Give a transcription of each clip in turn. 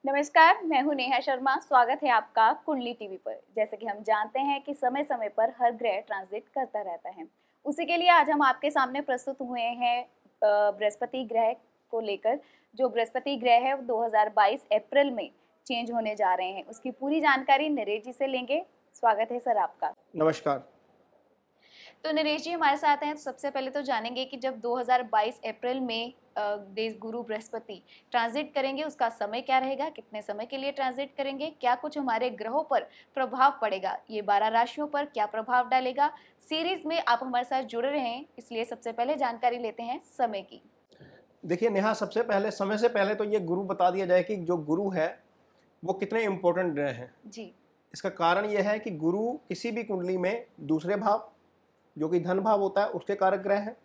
नमस्कार, मैं हूं नेहा शर्मा। स्वागत है आपका कुंडली टीवी पर। जैसे कि हम जानते हैं कि समय समय पर हर ग्रह ट्रांजिट करता रहता है। उसी के लिए आज हम आपके सामने प्रस्तुत हुए हैं बृहस्पति ग्रह को लेकर। जो बृहस्पति ग्रह है वो 2022 अप्रैल में चेंज होने जा रहे हैं। उसकी पूरी जानकारी नरेश जी से लेंगे। स्वागत है सर आपका। नमस्कार। तो नरेश जी हमारे साथ हैं। तो सबसे पहले तो जानेंगे कि जब 2022 अप्रैल में देश गुरु बृहस्पति ट्रांजिट करेंगे, उसका समय क्या रहेगा, कितने समय के लिए ट्रांजिट करेंगे, क्या कुछ हमारे ग्रहों पर प्रभाव पड़ेगा, ये 12 राशियों पर क्या प्रभाव डालेगा। सीरीज में आप हमारे साथ जुड़े रहें, इसलिए सबसे पहले जानकारी लेते हैं समय की। देखिए नेहा, सबसे पहले समय से पहले तो ये गुरु बता दिया जाए कि जो गुरु है वो कितने इम्पोर्टेंट ग्रह हैं जी। इसका कारण यह है कि गुरु किसी भी कुंडली में दूसरे भाव जो कि धन भाव होता है उसके कारक ग्रह है,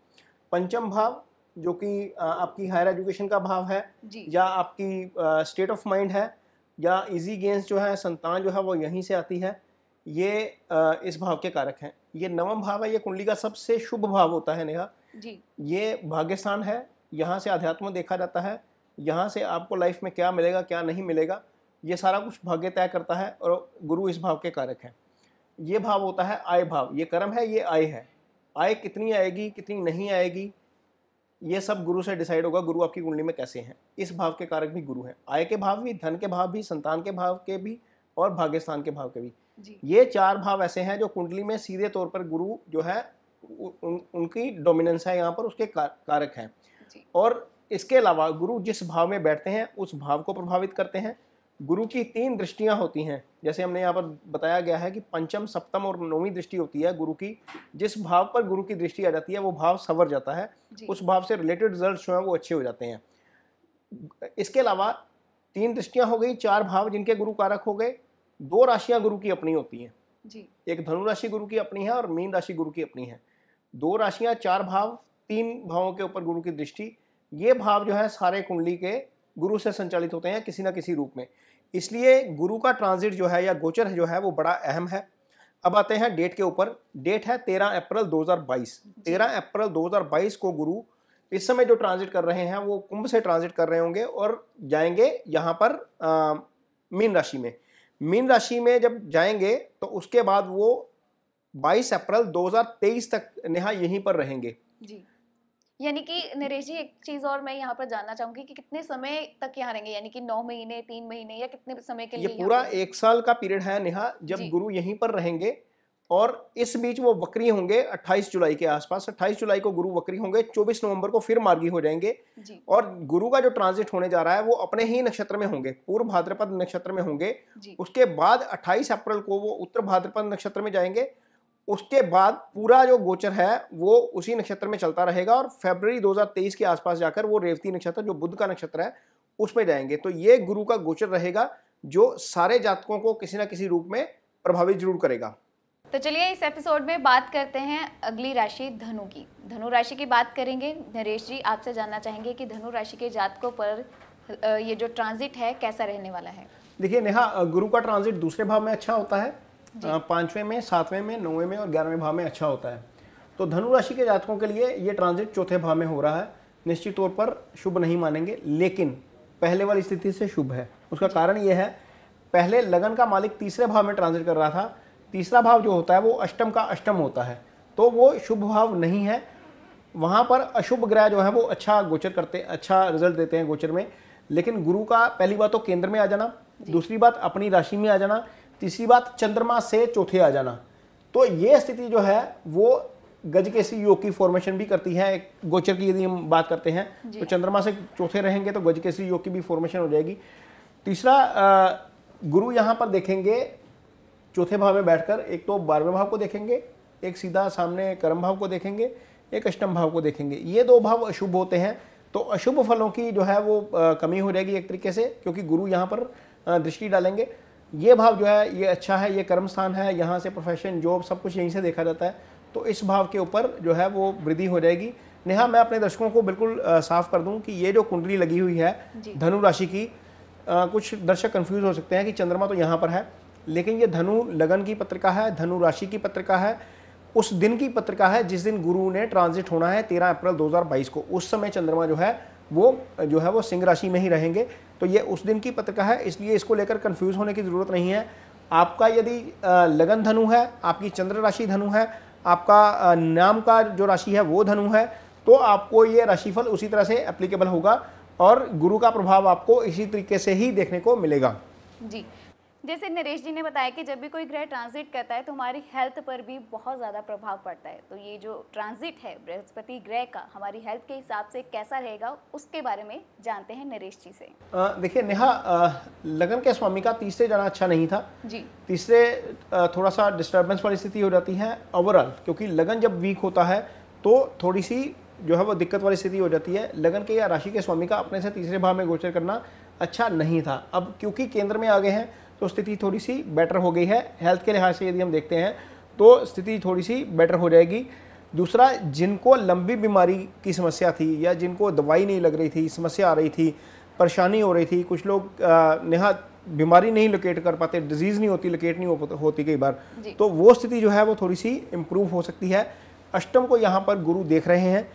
पंचम भाव जो कि आपकी हायर एजुकेशन का भाव है जी। या आपकी स्टेट ऑफ माइंड है या इजी गेंस जो है, संतान जो है वो यहीं से आती है, ये इस भाव के कारक हैं। ये नवम भाव है, ये कुंडली का सबसे शुभ भाव होता है नेहा जी। ये भाग्य स्थान है। यहाँ से अध्यात्म देखा जाता है, यहाँ से आपको लाइफ में क्या मिलेगा क्या नहीं मिलेगा ये सारा कुछ भाग्य तय करता है और गुरु इस भाव के कारक हैं। ये भाव होता है आय भाव, ये कर्म है, ये आय है। आय कितनी आएगी कितनी नहीं आएगी ये सब गुरु से डिसाइड होगा, गुरु आपकी कुंडली में कैसे हैं। इस भाव के कारक भी गुरु हैं, आय के भाव भी, धन के भाव भी, संतान के भाव के भी और भाग्य स्थान के भाव के भी। ये चार भाव ऐसे हैं जो कुंडली में सीधे तौर पर गुरु जो है उनकी डोमिनेंस है यहाँ पर, उसके कारक हैं। और इसके अलावा गुरु जिस भाव में बैठते हैं उस भाव को प्रभावित करते हैं। गुरु की 3 दृष्टियां होती हैं, जैसे हमने यहाँ पर बताया गया है कि पंचम, सप्तम और 9वीं दृष्टि होती है गुरु की। जिस भाव पर गुरु की दृष्टि आ जाती है वो भाव संवर जाता है, उस भाव से रिलेटेड रिजल्ट जो है वो अच्छे हो जाते हैं। इसके अलावा 3 दृष्टियां हो गई, 4 भाव जिनके गुरु कारक हो गए, 2 राशियां गुरु की अपनी होती हैं जी। एक धनु राशि गुरु की अपनी है और मीन राशि गुरु की अपनी है। 2 राशियां, 4 भाव, 3 भावों के ऊपर गुरु की दृष्टि। ये भाव जो है सारे कुंडली के गुरु से संचालित होते हैं किसी ना किसी रूप में। इसलिए गुरु का ट्रांजिट जो है या गोचर जो है वो बड़ा अहम है। अब आते हैं डेट के ऊपर। डेट है 13 अप्रैल 2022। 13 अप्रैल 2022 को गुरु इस समय जो ट्रांजिट कर रहे हैं वो कुंभ से ट्रांजिट कर रहे होंगे और जाएंगे यहाँ पर मीन राशि में। मीन राशि में जब जाएंगे तो उसके बाद वो 22 अप्रैल 2023 तक नेहा यहीं पर रहेंगे जी। यानी कि नरेश जी एक चीज और मैं यहाँ पर जानना चाहूंगी कि कितने समय तक यहाँ रहेंगे, यानी कि 9 महीने, 3 महीने या कितने समय के लिए? ये पूरा 1 साल का पीरियड है नेहा, जब गुरु यहीं पर रहेंगे। और इस बीच वो वक्री होंगे 28 जुलाई के आसपास। 28 जुलाई को गुरु वक्री होंगे, 24 नवंबर को फिर मार्गी हो जाएंगे। और गुरु का जो ट्रांजिट होने जा रहा है वो अपने ही नक्षत्र में होंगे, पूर्व भाद्रपद नक्षत्र में होंगे। उसके बाद 28 अप्रैल को वो उत्तर भाद्रपद नक्षत्र में जाएंगे। उसके बाद पूरा जो गोचर है वो उसी नक्षत्र में चलता रहेगा और फरवरी 2023 के आसपास जाकर वो रेवती नक्षत्र जो बुध का नक्षत्र है उसमें जाएंगे। तो ये गुरु का गोचर रहेगा जो सारे जातकों को किसी ना किसी रूप में प्रभावित जरूर करेगा। तो चलिए इस एपिसोड में बात करते हैं अगली राशि धनु की। धनु राशि की बात करेंगे। नरेश जी आपसे जानना चाहेंगे कि धनु राशि के जातकों पर ये जो ट्रांजिट है कैसा रहने वाला है? देखिए नेहा, गुरु का ट्रांजिट दूसरे भाव में अच्छा होता है, 5वें में, 7वें में, 9वें में और 11वें भाव में अच्छा होता है। तो धनु राशि के जातकों के लिए ये ट्रांजिट चौथे भाव में हो रहा है। निश्चित तौर पर शुभ नहीं मानेंगे, लेकिन पहले वाली स्थिति से शुभ है। उसका कारण ये है, पहले लगन का मालिक तीसरे भाव में ट्रांजिट कर रहा था। तीसरा भाव जो होता है वो अष्टम का अष्टम होता है, तो वो शुभ भाव नहीं है। वहाँ पर अशुभ ग्रह जो है वो अच्छा गोचर करते, अच्छा रिजल्ट देते हैं गोचर में। लेकिन गुरु का पहली बात तो केंद्र में आ जाना, दूसरी बात अपनी राशि में आ जाना, तीसरी बात चंद्रमा से चौथे आ जाना। तो ये स्थिति जो है वो गजकेसरी योग की फॉर्मेशन भी करती है। एक गोचर की यदि हम बात करते हैं तो चंद्रमा से चौथे रहेंगे तो गजकेसरी योग की भी फॉर्मेशन हो जाएगी। तीसरा, गुरु यहाँ पर देखेंगे चौथे भाव में बैठकर, एक तो 12वें भाव को देखेंगे, एक सीधा सामने कर्म भाव को देखेंगे, एक अष्टम भाव को देखेंगे। ये 2 भाव अशुभ होते हैं, तो अशुभ फलों की जो है वो कमी हो जाएगी एक तरीके से, क्योंकि गुरु यहाँ पर दृष्टि डालेंगे। ये भाव जो है ये अच्छा है, ये कर्म स्थान है, यहाँ से प्रोफेशन, जॉब सब कुछ यहीं से देखा जाता है, तो इस भाव के ऊपर जो है वो वृद्धि हो जाएगी। नेहा, मैं अपने दर्शकों को बिल्कुल साफ कर दूं कि ये जो कुंडली लगी हुई है धनु राशि की, कुछ दर्शक कंफ्यूज हो सकते हैं कि चंद्रमा तो यहाँ पर है, लेकिन ये धनु लगन की पत्रिका है, धनु राशि की पत्रिका है, उस दिन की पत्रिका है जिस दिन गुरु ने ट्रांजिट होना है 13 अप्रैल 2022 को। उस समय चंद्रमा जो है वो जो है वो सिंह राशि में ही रहेंगे। तो ये उस दिन की पत्रिका है, इसलिए इसको लेकर कंफ्यूज होने की ज़रूरत नहीं है। आपका यदि लगन धनु है, आपकी चंद्र राशि धनु है, आपका नाम का जो राशि है वो धनु है, तो आपको ये राशिफल उसी तरह से एप्लीकेबल होगा और गुरु का प्रभाव आपको इसी तरीके से ही देखने को मिलेगा। जी, जैसे नरेश जी ने बताया कि जब भी कोई ग्रह ट्रांजिट करता है तो हमारी हेल्थ पर भी बहुत ज़्यादा प्रभाव पड़ता है। तो ये जो ट्रांजिट है बृहस्पति ग्रह का हमारी हेल्थ के हिसाब से कैसा रहेगा, उसके बारे में जानते हैं नरेश जी से। देखिए नेहा, लगन के स्वामी का तीसरे जाना अच्छा नहीं था जी। तीसरे थोड़ा सा डिस्टर्बेंस वाली स्थिति हो जाती है ओवरऑल, क्योंकि लगन जब वीक होता है तो थोड़ी सी जो है वो दिक्कत वाली स्थिति हो जाती है। लगन के या राशि के स्वामी का अपने से तीसरे भाव में गोचर करना अच्छा नहीं था। अब क्योंकि केंद्र में आ गए हैं तो स्थिति थोड़ी सी बेटर हो गई है। हेल्थ के लिहाज से यदि हम देखते हैं तो स्थिति थोड़ी सी बेटर हो जाएगी। दूसरा, जिनको लंबी बीमारी की समस्या थी या जिनको दवाई नहीं लग रही थी, समस्या आ रही थी, परेशानी हो रही थी, कुछ लोग नेहा बीमारी नहीं लोकेट कर पाते, डिजीज़ नहीं होती, लोकेट नहीं होती कई बार, तो वो स्थिति जो है वो थोड़ी सी इम्प्रूव हो सकती है। अष्टम को यहाँ पर गुरु देख रहे हैं,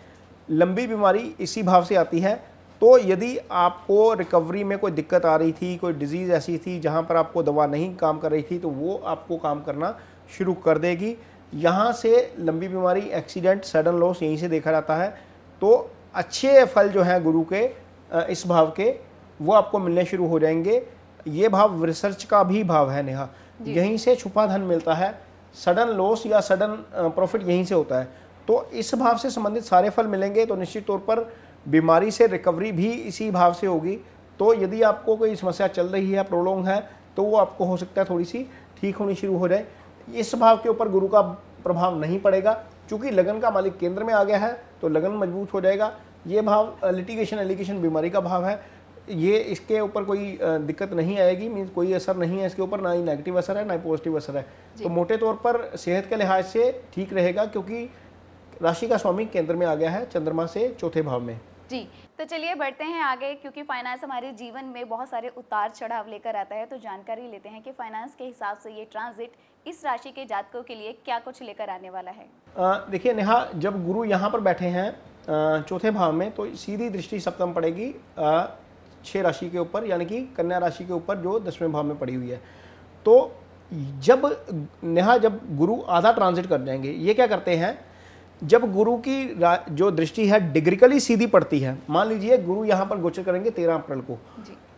लंबी बीमारी इसी भाव से आती है। तो यदि आपको रिकवरी में कोई दिक्कत आ रही थी, कोई डिजीज़ ऐसी थी जहाँ पर आपको दवा नहीं काम कर रही थी, तो वो आपको काम करना शुरू कर देगी। यहाँ से लंबी बीमारी, एक्सीडेंट, सडन लॉस यहीं से देखा जाता है। तो अच्छे फल जो हैं गुरु के इस भाव के वो आपको मिलने शुरू हो जाएंगे। ये भाव रिसर्च का भी भाव है नेहा, यहीं से छुपा धन मिलता है, सडन लॉस या सडन प्रॉफिट यहीं से होता है। तो इस भाव से संबंधित सारे फल मिलेंगे। तो निश्चित तौर पर बीमारी से रिकवरी भी इसी भाव से होगी। तो यदि आपको कोई समस्या चल रही है, प्रोलॉन्ग है, तो वो आपको हो सकता है थोड़ी सी ठीक होनी शुरू हो जाए। इस भाव के ऊपर गुरु का प्रभाव नहीं पड़ेगा, क्योंकि लगन का मालिक केंद्र में आ गया है तो लगन मजबूत हो जाएगा। ये भाव लिटिगेशन एलिगेशन बीमारी का भाव है, ये इसके ऊपर कोई दिक्कत नहीं आएगी, मीन्स कोई असर नहीं है इसके ऊपर, ना ही नेगेटिव असर है ना ही पॉजिटिव असर है। तो मोटे तौर पर सेहत के लिहाज से ठीक रहेगा, क्योंकि राशि का स्वामी केंद्र में आ गया है चंद्रमा से चौथे भाव में। जी, तो चलिए बढ़ते हैं आगे, क्योंकि फाइनेंस हमारे जीवन में बहुत सारे उतार चढ़ाव लेकर आता है। तो जानकारी लेते हैं कि फाइनेंस के हिसाब से ये ट्रांजिट इस राशि के जातकों के लिए क्या कुछ लेकर आने वाला है। देखिए नेहा, जब गुरु यहाँ पर बैठे हैं चौथे भाव में, तो सीधी दृष्टि सप्तम पड़ेगी 6 राशि के ऊपर, यानी कि कन्या राशि के ऊपर जो 10वें भाव में पड़ी हुई है। तो जब नेहा, जब गुरु आधा ट्रांजिट कर जाएंगे, ये क्या करते हैं, जब गुरु की जो दृष्टि है डिग्रिकली सीधी पड़ती है, मान लीजिए गुरु यहाँ पर गोचर करेंगे 13 अप्रैल को,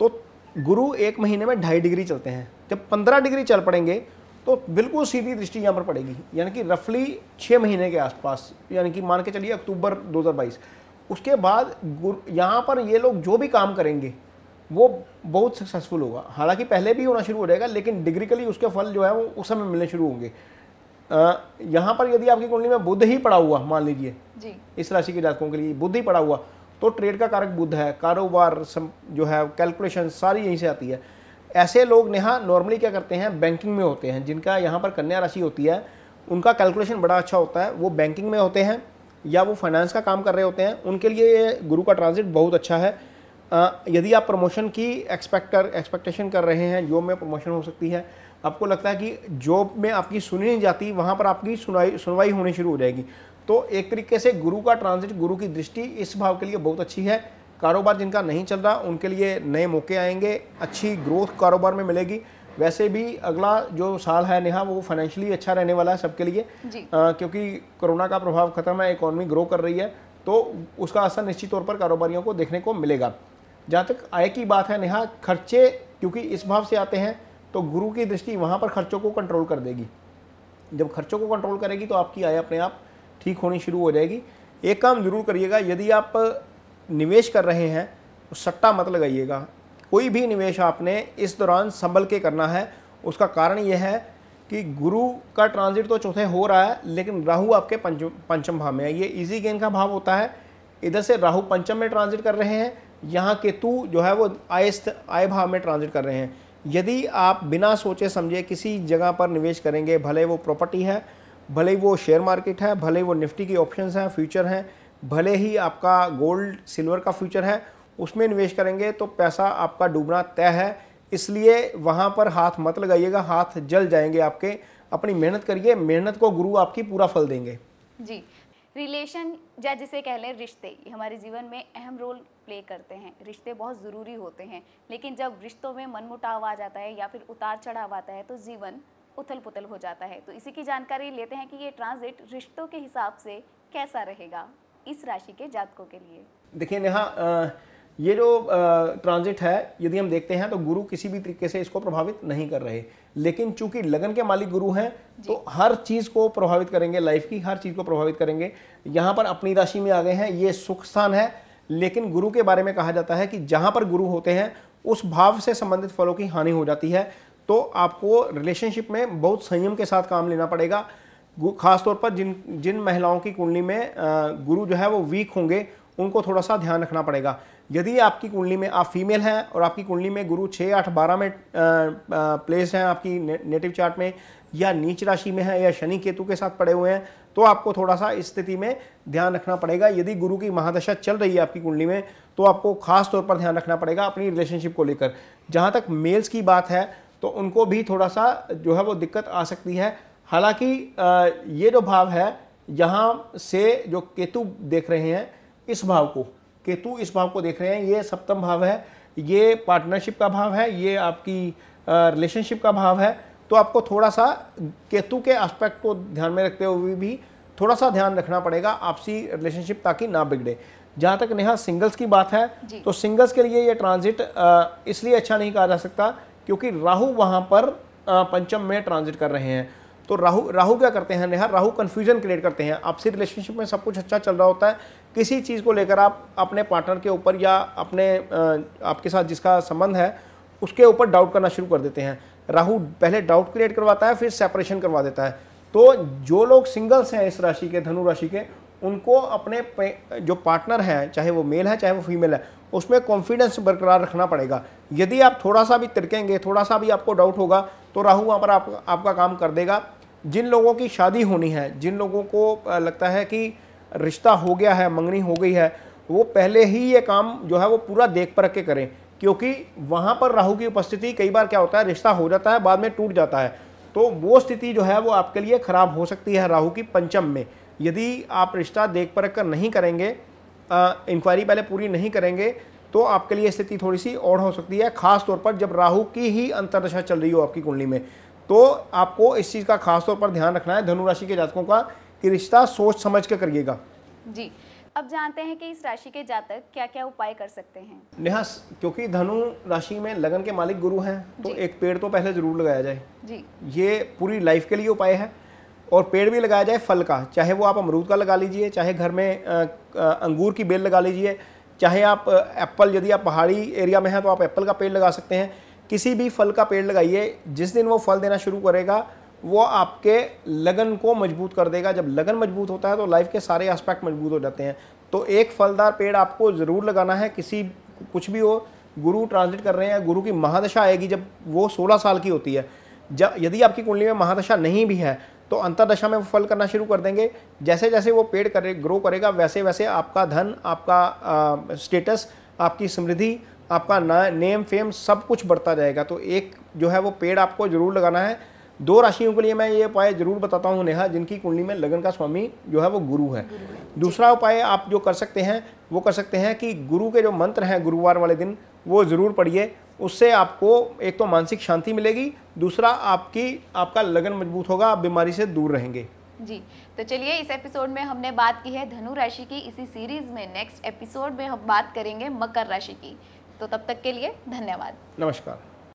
तो गुरु एक महीने में 2.5 डिग्री चलते हैं। जब 15 डिग्री चल पड़ेंगे तो बिल्कुल सीधी दृष्टि यहाँ पर पड़ेगी, यानी कि रफली 6 महीने के आसपास, यानी कि मान के चलिए अक्टूबर 2022। उसके बाद यहाँ पर ये लोग जो भी काम करेंगे वो बहुत सक्सेसफुल होगा। हालांकि पहले भी होना शुरू हो जाएगा, लेकिन डिग्रिकली उसके फल जो है वो उस समय मिलने शुरू होंगे। यहाँ पर यदि आपकी कुंडली में बुध ही पड़ा हुआ, मान लीजिए इस राशि के जातकों के लिए बुध ही पड़ा हुआ, तो ट्रेड का कारक बुध है, कारोबार जो है, कैलकुलेशन सारी यहीं से आती है। ऐसे लोग नेहा नॉर्मली क्या करते हैं, बैंकिंग में होते हैं, जिनका यहाँ पर कन्या राशि होती है, उनका कैलकुलेशन बड़ा अच्छा होता है, वो बैंकिंग में होते हैं या वो फाइनेंस का काम कर रहे होते हैं, उनके लिए ये गुरु का ट्रांजिट बहुत अच्छा है। यदि आप प्रमोशन की एक्सपेक्टेशन कर रहे हैं, जॉब में प्रमोशन हो सकती है, आपको लगता है कि जॉब में आपकी सुनी नहीं जाती, वहाँ पर आपकी सुनवाई होनी शुरू हो जाएगी। तो एक तरीके से गुरु का ट्रांजिट, गुरु की दृष्टि इस भाव के लिए बहुत अच्छी है। कारोबार जिनका नहीं चल रहा उनके लिए नए मौके आएंगे, अच्छी ग्रोथ कारोबार में मिलेगी। वैसे भी अगला जो साल है नेहा, वो फाइनेंशियली अच्छा रहने वाला है सबके लिए, क्योंकि कोरोना का प्रभाव खत्म है, इकॉनमी ग्रो कर रही है, तो उसका असर निश्चित तौर पर कारोबारियों को देखने को मिलेगा। जहाँ तक आय की बात है नेहा, खर्चे क्योंकि इस भाव से आते हैं, तो गुरु की दृष्टि वहाँ पर खर्चों को कंट्रोल कर देगी। जब खर्चों को कंट्रोल करेगी तो आपकी आय अपने आप ठीक होनी शुरू हो जाएगी। एक काम जरूर करिएगा, यदि आप निवेश कर रहे हैं तो सट्टा मत लगाइएगा। कोई भी निवेश आपने इस दौरान संभल के करना है। उसका कारण यह है कि गुरु का ट्रांजिट तो चौथे हो रहा है, लेकिन राहु आपके पंचम भाव में है। ये इजी गेन का भाव होता है। इधर से राहु पंचम में ट्रांजिट कर रहे हैं, यहाँ केतु जो है वो आय भाव में ट्रांजिट कर रहे हैं। यदि आप बिना सोचे समझे किसी जगह पर निवेश करेंगे, भले वो प्रॉपर्टी है, भले वो शेयर मार्केट है, भले वो निफ्टी की ऑप्शंस हैं, फ्यूचर हैं, भले ही आपका गोल्ड सिल्वर का फ्यूचर है, उसमें निवेश करेंगे तो पैसा आपका डूबना तय है। इसलिए वहाँ पर हाथ मत लगाइएगा, हाथ जल जाएंगे आपके। अपनी मेहनत करिए, मेहनत को गुरु आपकी पूरा फल देंगे। जी, रिलेशन या जिसे कह लें रिश्ते, ये हमारे जीवन में अहम रोल प्ले करते हैं, रिश्ते बहुत ज़रूरी होते हैं, लेकिन जब रिश्तों में मनमुटाव आ जाता है या फिर उतार चढ़ाव आता है तो जीवन उथल पुथल हो जाता है। तो इसी की जानकारी लेते हैं कि ये ट्रांजिट रिश्तों के हिसाब से कैसा रहेगा इस राशि के जातकों के लिए। देखिए नेहा, ये जो ट्रांजिट है यदि हम देखते हैं तो गुरु किसी भी तरीके से इसको प्रभावित नहीं कर रहे, लेकिन चूंकि लगन के मालिक गुरु हैं तो हर चीज़ को प्रभावित करेंगे, लाइफ की हर चीज़ को प्रभावित करेंगे। यहाँ पर अपनी राशि में आ गए हैं, ये सुख स्थान है, लेकिन गुरु के बारे में कहा जाता है कि जहाँ पर गुरु होते हैं उस भाव से संबंधित फलों की हानि हो जाती है। तो आपको रिलेशनशिप में बहुत संयम के साथ काम लेना पड़ेगा। खासतौर पर जिन महिलाओं की कुंडली में गुरु जो है वो वीक होंगे उनको थोड़ा सा ध्यान रखना पड़ेगा। यदि आपकी कुंडली में आप फीमेल हैं और आपकी कुंडली में गुरु 6, 8, 12 में प्लेस हैं आपकी नेटिव चार्ट में, या नीच राशि में है, या शनि केतु के साथ पड़े हुए हैं, तो आपको थोड़ा सा इस स्थिति में ध्यान रखना पड़ेगा। यदि गुरु की महादशा चल रही है आपकी कुंडली में तो आपको खास तौर पर ध्यान रखना पड़ेगा अपनी रिलेशनशिप को लेकर। जहाँ तक मेल्स की बात है तो उनको भी थोड़ा सा जो है वो दिक्कत आ सकती है। हालांकि ये जो भाव है यहाँ से जो केतु देख रहे हैं इस भाव को, केतु इस भाव को देख रहे हैं, ये सप्तम भाव है, ये पार्टनरशिप का भाव है, ये आपकी रिलेशनशिप का भाव है। तो आपको थोड़ा सा केतु के एस्पेक्ट को ध्यान में रखते हुए भी थोड़ा सा ध्यान रखना पड़ेगा आपसी रिलेशनशिप ताकि ना बिगड़े। जहाँ तक नेहा सिंगल्स की बात है तो सिंगल्स के लिए ये ट्रांजिट इसलिए अच्छा नहीं कहा जा सकता क्योंकि राहु वहाँ पर पंचम में ट्रांजिट कर रहे हैं। तो राहु क्या करते हैं नेहा, राहु कन्फ्यूजन क्रिएट करते हैं। आपसी रिलेशनशिप में सब कुछ अच्छा चल रहा होता है, किसी चीज़ को लेकर आप अपने पार्टनर के ऊपर या अपने आपके साथ जिसका संबंध है उसके ऊपर डाउट करना शुरू कर देते हैं। राहु पहले डाउट क्रिएट करवाता है, फिर सेपरेशन करवा देता है। तो जो लोग सिंगल्स हैं इस राशि के, धनु राशि के, उनको अपने जो पार्टनर हैं, चाहे वो मेल है चाहे वो फीमेल है, उसमें कॉन्फिडेंस बरकरार रखना पड़ेगा। यदि आप थोड़ा सा भी तिरकेंगे, थोड़ा सा भी आपको डाउट होगा तो राहु वहाँ पर आपका काम कर देगा। जिन लोगों की शादी होनी है, जिन लोगों को लगता है कि रिश्ता हो गया है, मंगनी हो गई है, वो पहले ही ये काम जो है वो पूरा देख परख के करें, क्योंकि वहाँ पर राहु की उपस्थिति कई बार क्या होता है, रिश्ता हो जाता है बाद में टूट जाता है। तो वो स्थिति जो है वो आपके लिए खराब हो सकती है राहु की पंचम में। यदि आप रिश्ता देख परख कर नहीं करेंगे, इंक्वायरी पहले पूरी नहीं करेंगे, तो आपके लिए स्थिति थोड़ी सी और हो सकती है। खास तौर पर जब राहु की ही अंतर्दशा चल रही हो आपकी कुंडली में, तो आपको इस चीज़ का खास तौर पर ध्यान रखना है धनु राशि के जातकों का कि रिश्ता सोच समझ के करिएगा। जी, अब जानते हैं कि इस राशि के जातक क्या क्या उपाय कर सकते हैं। नेहा, क्योंकि धनु राशि में लगन के मालिक गुरु हैं तो एक पेड़ तो पहले जरूर लगाया जाए जी। ये पूरी लाइफ के लिए उपाय है। और पेड़ भी लगाया जाए फल का, चाहे वो आप अमरूद का लगा लीजिए, चाहे घर में अंगूर की बेल लगा लीजिए, चाहे आप एप्पल, यदि आप पहाड़ी एरिया में हैं तो आप एप्पल का पेड़ लगा सकते हैं। किसी भी फल का पेड़ लगाइए, जिस दिन वो फल देना शुरू करेगा वो आपके लगन को मजबूत कर देगा। जब लगन मजबूत होता है तो लाइफ के सारे एस्पेक्ट मजबूत हो जाते हैं। तो एक फलदार पेड़ आपको ज़रूर लगाना है। कुछ भी हो, गुरु ट्रांजिट कर रहे हैं, गुरु की महादशा आएगी जब वो 16 साल की होती है। यदि आपकी कुंडली में महादशा नहीं भी है तो अंतरदशा में वो फल करना शुरू कर देंगे। जैसे जैसे वो पेड़ ग्रो करेगा वैसे वैसे आपका धन, आपका स्टेटस, आपकी समृद्धि, आपका नेम फेम सब कुछ बढ़ता जाएगा। तो एक जो है वो पेड़ आपको जरूर लगाना है। 2 राशियों के लिए मैं ये उपाय जरूर बताता हूँ नेहा, जिनकी कुंडली में लगन का स्वामी जो है वो गुरु है। दूसरा उपाय आप जो कर सकते हैं वो कर सकते हैं कि गुरु के जो मंत्र हैं गुरुवार वाले दिन वो ज़रूर पढ़िए। उससे आपको एक तो मानसिक शांति मिलेगी, दूसरा आपका लगन मजबूत होगा, आप बीमारी से दूर रहेंगे। जी, तो चलिए इस एपिसोड में हमने बात की है धनु राशि की। इसी सीरीज में नेक्स्ट एपिसोड में हम बात करेंगे मकर राशि की। तो तब तक के लिए धन्यवाद। नमस्कार।